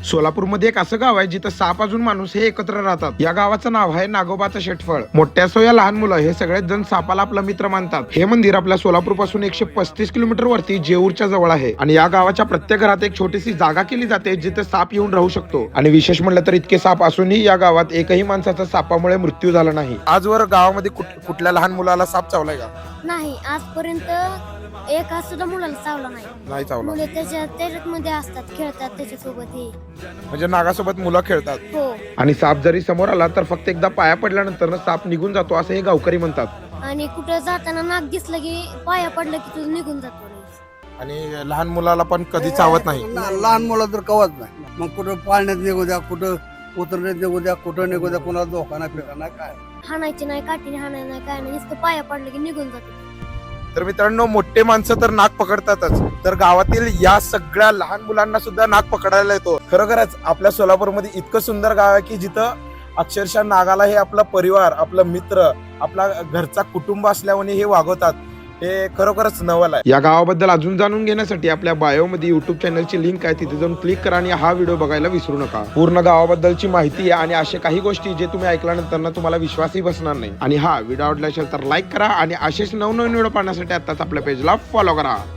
सोलापूरमध्ये एक असं गाव आहे जिथं साप अजून माणूस हे एकत्र राहतात. या गावाचं नाव आहे नागोबाचं शेटफळ. मोठ्या असो या लहान मुलं हे सगळेच जण सापाला आपला मित्र मानतात. हे मंदिर आपल्या सोलापूर पासून 135 किलोमीटर वरती जेऊरच्या जवळ आहे आणि या गावाच्या प्रत्येक घरात एक छोटीशी जागा केली जाते जिथे साप येऊन राहू शकतो. आणि विशेष म्हणलं तर इतके साप असूनही या गावात एकही माणसाचा सापामुळे मृत्यू झाला नाही. आजवर गावामध्ये कुठल्या लहान मुलाला साप चावलाय का? नाही, आजपर्यंत एका सुद्धा मुलाला चावला नाही. चावला. मुले त्याच्यात मध्ये असतात, खेळतात त्याच्यासोबत हे. म्हणजे नागासोबत मुलं खेळतात. हो. आणि साप जरी समोर आला तर फक्त एकदा पाया पडल्यानंतर साप निघून जातो असं हे गावकरी म्हणतात. आणि कुठं जाताना नाक दिसलं की पाया पडलं की तुझं निघून जातो. आणि लहान मुलाला पण कधी चावत नाही. लहान मुलं तर कवच नाही. मग कुठं पाळण्यात निघू द्या, कुठं उतरण्यात निघू द्या, कुठं निघू द्या, कोणाला धोका नाही फेका नाही काय. हाणायचे नाही, काठीने हाणायचं नाही, काय नाही, नुसतं पाया पडलं की निघून जातो. तर मित्रांनो, मोठे माणसं तर नाक पकडतातच, तर गावातील या सगळ्या लहान मुलांना सुद्धा नाक पकडायला येतो. खरोखरच आपल्या सोलापूरमध्ये इतकं सुंदर गाव आहे की जिथं अक्षरशः नागाला हे आपला परिवार, आपला मित्र, आपला घरचा कुटुंब असल्याने हे वागवतात. हे खरोखरच नवल आहे. या गावाबद्दल अजून जाणून घेण्यासाठी आपल्या बायो मध्ये युट्यूब चॅनलची लिंक आहे, तिथे जाऊन क्लिक करा आणि हा व्हिडिओ बघायला विसरू नका. पूर्ण गावाबद्दलची माहिती आहे आणि अशा काही गोष्टी जे तुम्ही ऐकल्यानंतर ना तुम्हाला विश्वासही बसणार नाही. आणि हा व्हिडिओ आवडला असेल तर लाईक करा आणि असेच नवनवीन व्हिडिओ पाहण्यासाठी आताच आपल्या पेजला फॉलो करा.